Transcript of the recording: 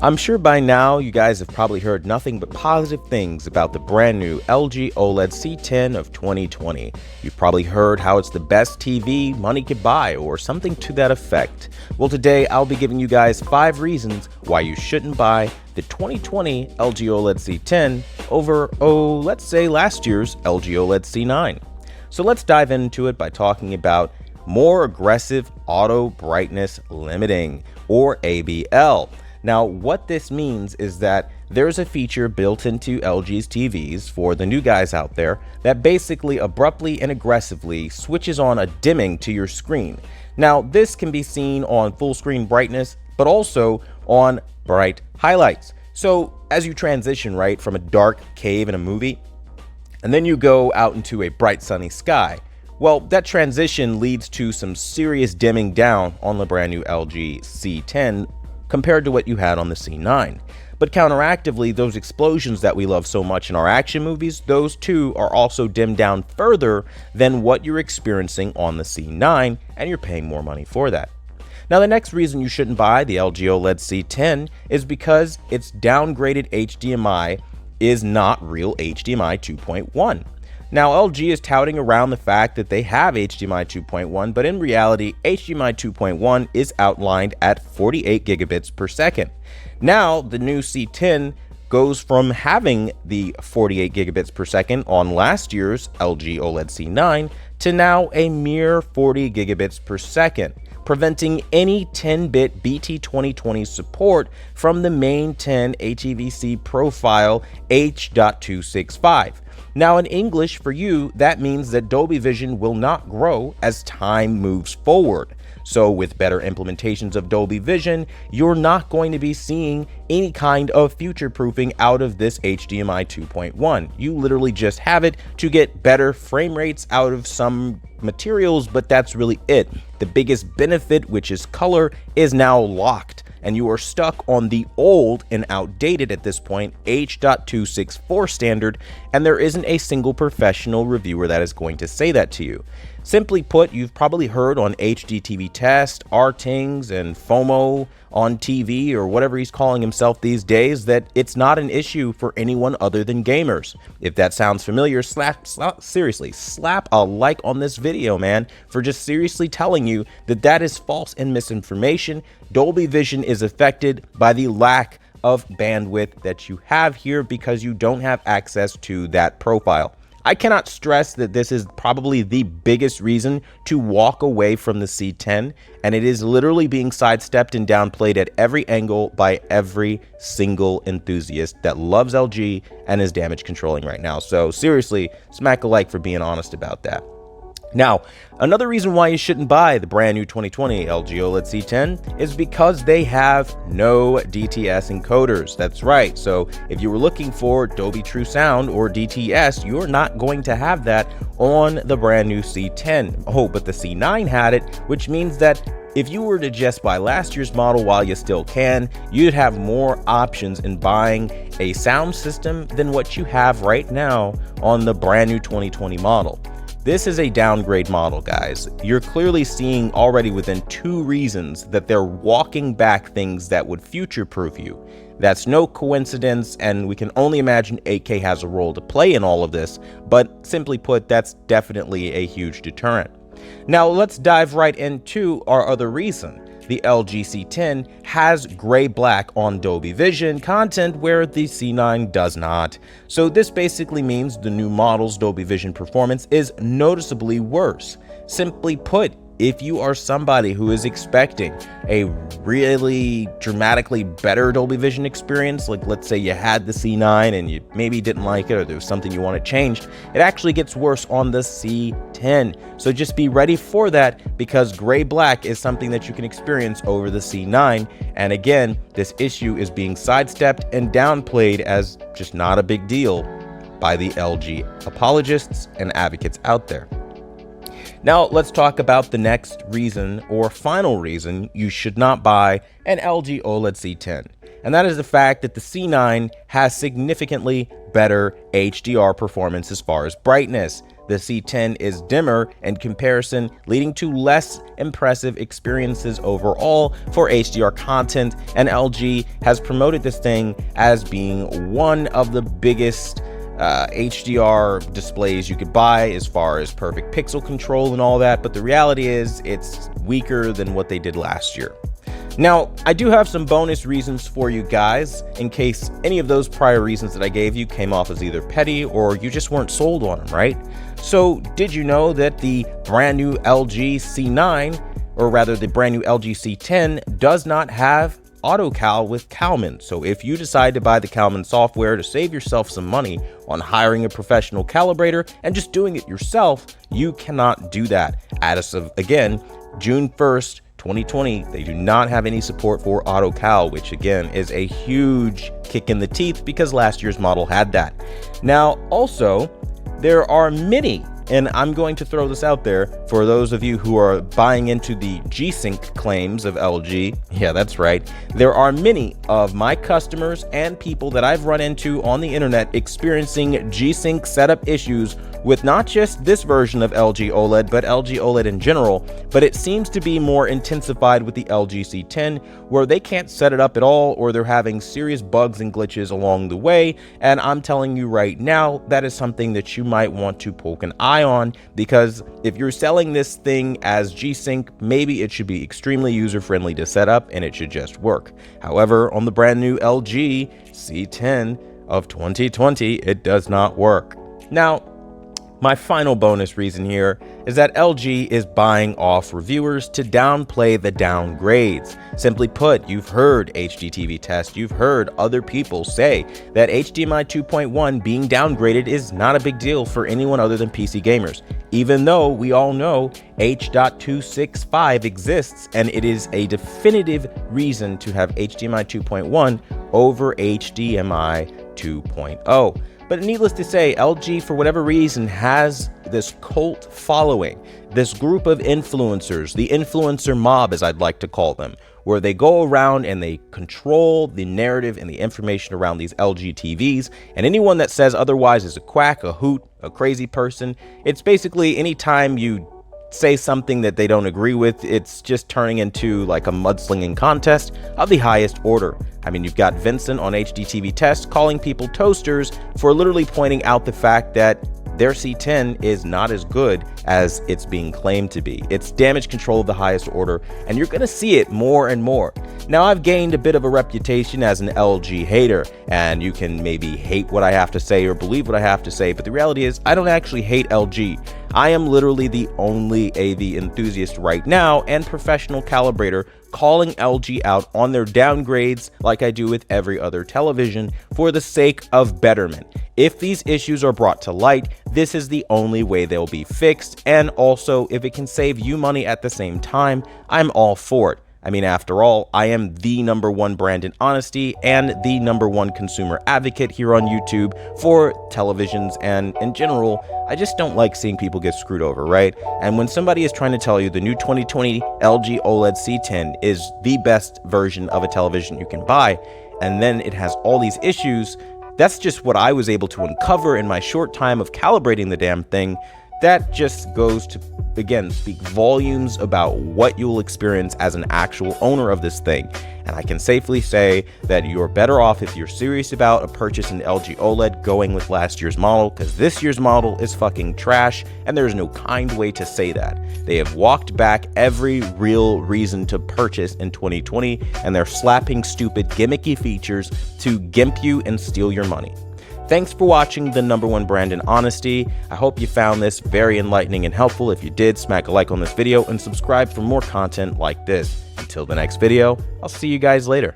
I'm sure by now you guys have probably heard nothing but positive things about the brand new LG OLED C10 of 2020. You've probably heard how it's the best TV money could buy or something to that effect. Well, today I'll be giving you guys 5 reasons why you shouldn't buy the 2020 LG OLED C10 over, let's say last year's LG OLED C9. So let's dive into it by talking about more aggressive auto brightness limiting, or ABL. Now, what this means is that there's a feature built into LG's TVs for the new guys out there that basically abruptly and aggressively switches on a dimming to your screen. Now, this can be seen on full screen brightness, but also on bright highlights. So as you transition, right, from a dark cave in a movie, and then you go out into a bright sunny sky, well, that transition leads to some serious dimming down on the brand new LG C10 compared to what you had on the C9. But counteractively, those explosions that we love so much in our action movies, those too are also dimmed down further than what you're experiencing on the C9, and you're paying more money for that. Now, the next reason you shouldn't buy the LG OLED C10 is because its downgraded HDMI is not real HDMI 2.1. Now, LG is touting around the fact that they have HDMI 2.1, but in reality, HDMI 2.1 is outlined at 48 gigabits per second. Now, the new C10 goes from having the 48 gigabits per second on last year's LG OLED C9 to now a mere 40 gigabits per second, preventing any 10-bit BT2020 support from the main 10 HEVC profile H.265. Now, in English, for you, that means that Dolby Vision will not grow as time moves forward. So with better implementations of Dolby Vision, you're not going to be seeing any kind of future-proofing out of this HDMI 2.1. You literally just have it to get better frame rates out of some materials, but that's really it. The biggest benefit, which is color, is now locked, and you are stuck on the old and outdated at this point H.264 standard, and there isn't a single professional reviewer that is going to say that to you. Simply put, you've probably heard on HDTV Test, RTings, and FOMO on TV, or whatever he's calling himself these days, that it's not an issue for anyone other than gamers. If that sounds familiar, seriously, slap a like on this video, man, for just seriously telling you that that is false and misinformation. Dolby Vision is affected by the lack of bandwidth that you have here because you don't have access to that profile. I cannot stress that this is probably the biggest reason to walk away from the C10, and it is literally being sidestepped and downplayed at every angle by every single enthusiast that loves LG and is damage controlling right now. So seriously, smack a like for being honest about that. Now, another reason why you shouldn't buy the brand new 2020 LG OLED C10 is because they have no DTS encoders. That's right. So if you were looking for Dolby True Sound or DTS, you're not going to have that on the brand new C10. Oh, but the C9 had it, which means that if you were to just buy last year's model while you still can, you'd have more options in buying a sound system than what you have right now on the brand new 2020 model. This is a downgrade model, guys. You're clearly seeing already within 2 reasons that they're walking back things that would future-proof you. That's no coincidence, and we can only imagine 8K has a role to play in all of this, but simply put, that's definitely a huge deterrent. Now, let's dive right into our other reason. The LG C10 has gray-black on Dolby Vision content where the C9 does not. So this basically means the new model's Dolby Vision performance is noticeably worse. Simply put, if you are somebody who is expecting a really dramatically better Dolby Vision experience, like let's say you had the C9 and you maybe didn't like it or there was something you want to change, it actually gets worse on the C10. So just be ready for that, because gray-black is something that you can experience over the C9. And again, this issue is being sidestepped and downplayed as just not a big deal by the LG apologists and advocates out there. Now, let's talk about the next reason, or final reason, you should not buy an LG OLED C10. And that is the fact that the C9 has significantly better HDR performance as far as brightness. the C10 is dimmer in comparison, leading to less impressive experiences overall for HDR content, and LG has promoted this thing as being one of the biggest HDR displays you could buy as far as perfect pixel control and all that, but the reality is it's weaker than what they did last year. Now, I do have some bonus reasons for you guys in case any of those prior reasons that I gave you came off as either petty or you just weren't sold on them, right? So, did you know that the brand new LG C9, or rather the brand new LG C10, does not have AutoCal with Calman? So if you decide to buy the Calman software to save yourself some money on hiring a professional calibrator and just doing it yourself, you cannot do that. As of, again, June 1st, 2020, they do not have any support for AutoCal, which again is a huge kick in the teeth because last year's model had that. Now, also, there are many, and I'm going to throw this out there for those of you who are buying into the G-Sync claims of LG. Yeah, that's right. There are many of my customers and people that I've run into on the internet experiencing G-Sync setup issues with not just this version of LG OLED, but LG OLED in general. But it seems to be more intensified with the LG C10, where they can't set it up at all, or they're having serious bugs and glitches along the way. And I'm telling you right now, that is something that you might want to poke an eye on, because if you're selling this thing as G-Sync, maybe it should be extremely user-friendly to set up and it should just work. However, on the brand new LG C10 of 2020, it does not work. Now, my final bonus reason here is that LG is buying off reviewers to downplay the downgrades. Simply put, you've heard HDTV test, you've heard other people say that HDMI 2.1 being downgraded is not a big deal for anyone other than PC gamers, even though we all know H.265 exists and it is a definitive reason to have HDMI 2.1 over HDMI 2.0. But needless to say, LG, for whatever reason, has this cult following, this group of influencers, the influencer mob, as I'd like to call them, where they go around and they control the narrative and the information around these LG TVs. And anyone that says otherwise is a quack, a hoot, a crazy person. It's basically anytime you say something that they don't agree with, it's just turning into like a mudslinging contest of the highest order. I mean, you've got Vincent on HDTV Test calling people toasters for literally pointing out the fact that their C10 is not as good as it's being claimed to be. It's damage control of the highest order, and you're gonna see it more and more. Now, I've gained a bit of a reputation as an LG hater, and you can maybe hate what I have to say or believe what I have to say, but the reality is I don't actually hate LG. I am literally the only AV enthusiast right now and professional calibrator calling LG out on their downgrades like I do with every other television for the sake of betterment. If these issues are brought to light, this is the only way they'll be fixed, and also if it can save you money at the same time, I'm all for it. I mean, after all, I am the #1 brand in honesty and the #1 consumer advocate here on YouTube for televisions, and in general, I just don't like seeing people get screwed over, right? And when somebody is trying to tell you the new 2020 LG OLED C10 is the best version of a television you can buy, and then it has all these issues, that's just what I was able to uncover in my short time of calibrating the damn thing. That just goes to, again, speak volumes about what you'll experience as an actual owner of this thing. And I can safely say that you're better off if you're serious about a purchase in LG OLED going with last year's model, because this year's model is fucking trash, and there's no kind way to say that. They have walked back every real reason to purchase in 2020, and they're slapping stupid gimmicky features to gimp you and steal your money. Thanks for watching the #1 brand in honesty. I hope you found this very enlightening and helpful. If you did, smack a like on this video and subscribe for more content like this. Until the next video, I'll see you guys later.